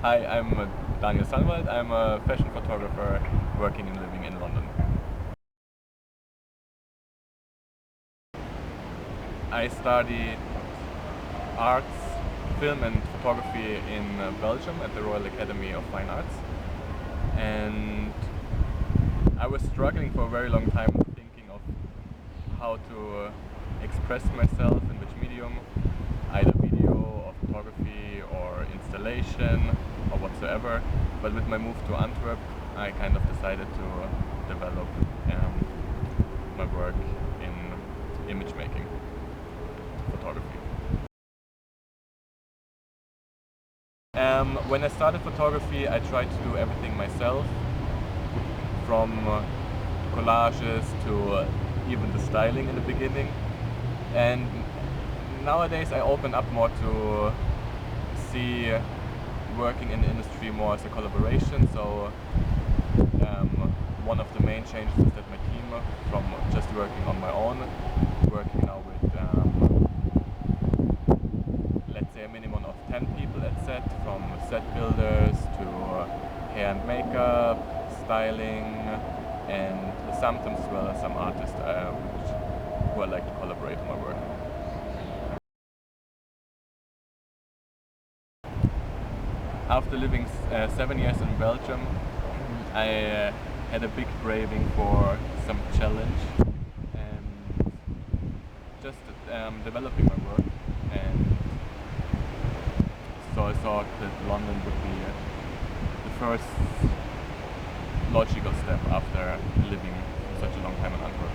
Hi, I'm Daniel Sannwald. I'm a fashion photographer working and living in London. I studied arts, film and photography in Belgium at the Royal Academy of Fine Arts. And I was struggling for a very long time thinking of how to express myself in which medium, either video or photography or installation or whatsoever. But with my move to Antwerp, I kind of decided to develop my work in image making photography. When I started photography, I tried to do everything myself, from collages to even the styling in the beginning. And nowadays I open up more to see working in the industry more as a collaboration. So one of the main changes is that my team, from just working on my own, working now with let's say a minimum of 10 people at set, from set builders to hair and makeup, styling, and sometimes as well as some artists who I like to collaborate on my work. After living 7 years in Belgium, I had a big craving for some challenge and just developing my work, and so I thought that London would be the first logical step after living such a long time in Antwerp.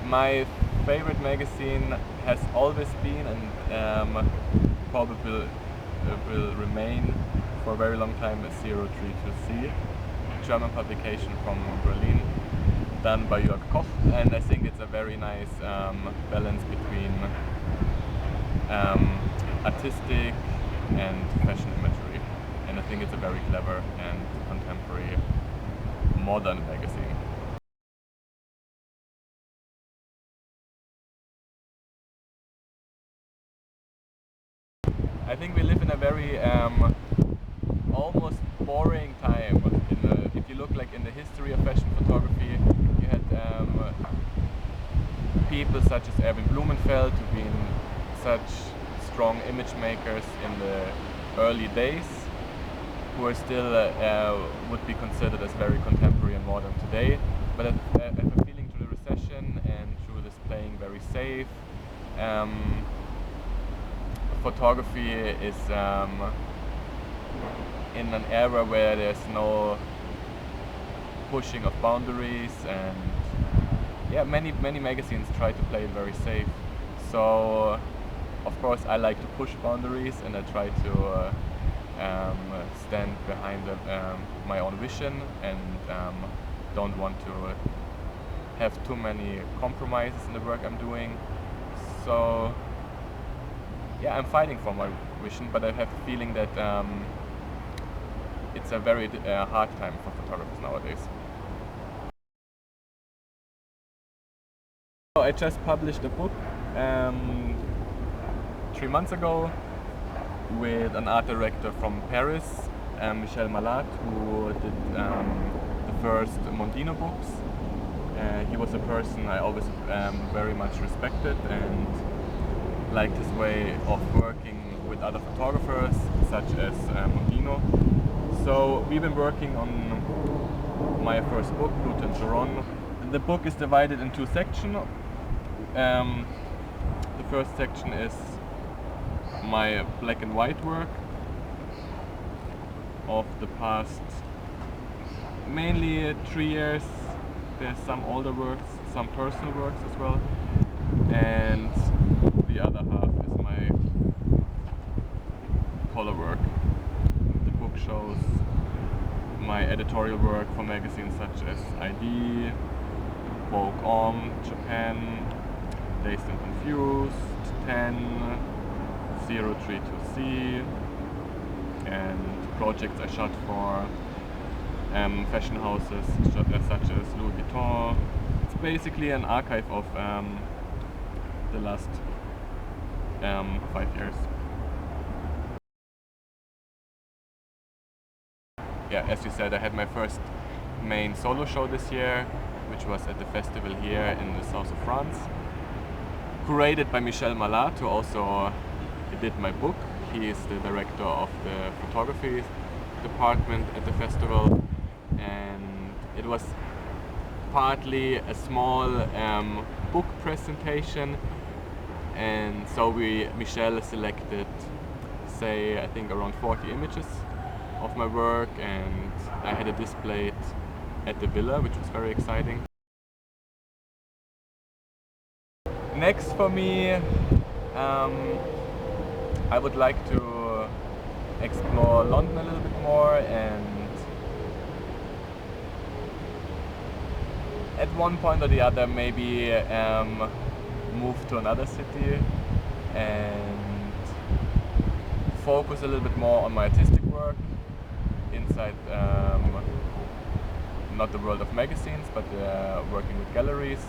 My favorite magazine has always been and probably will remain for a very long time is 032C, German publication from Berlin, done by Jörg Koch, and I think it's a very nice balance between artistic and fashion imagery, and I think it's a very clever and contemporary modern magazine. I think we live in a very almost boring time. If you look like in the history of fashion photography, you had people such as Erwin Blumenfeld who've been such strong image makers in the early days, who are still would be considered as very contemporary and modern today. But I have a feeling through the recession and through this playing very safe, photography is in an era where there's no pushing of boundaries, and yeah, many magazines try to play it very safe. So of course I like to push boundaries, and I try to stand behind my own vision, and don't want to have too many compromises in the work I'm doing. So yeah, I'm fighting for my vision, but I have a feeling that it's a very hard time for photographers nowadays. So I just published a book 3 months ago with an art director from Paris, Michel Malat, who did the first Mondino books. He was a person I always very much respected and liked his way of working with other photographers, such as Mondino. So we've been working on my first book, Blut and Charon. The book is divided in 2 sections. The first section is my black and white work of the past mainly 3 years. There's some older works, some personal works as well, and the other half is my color work. The book shows my editorial work for magazines such as ID, Vogue Homme, Japan, Dazed and Confused, 10, 032C, and projects I shot for fashion houses such as Louis Vuitton. It's basically an archive of the last 5 years. Yeah, as you said, I had my first main solo show this year, which was at the festival here in the south of France, curated by Michel Malat, who also did my book. He is the director of the photography department at the festival, and it was partly a small book presentation, and so Michel selected, say, I think around 40 images of my work, and I had it displayed at the villa, which was very exciting. Next for me, I would like to explore London a little bit more, and at one point or the other maybe move to another city and focus a little bit more on my artistic work inside not the world of magazines, but working with galleries,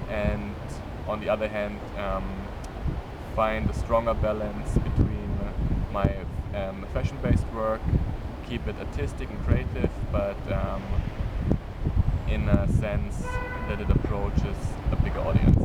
and on the other hand find a stronger balance between my fashion-based work, keep it artistic and creative, but in a sense that it approaches a bigger audience.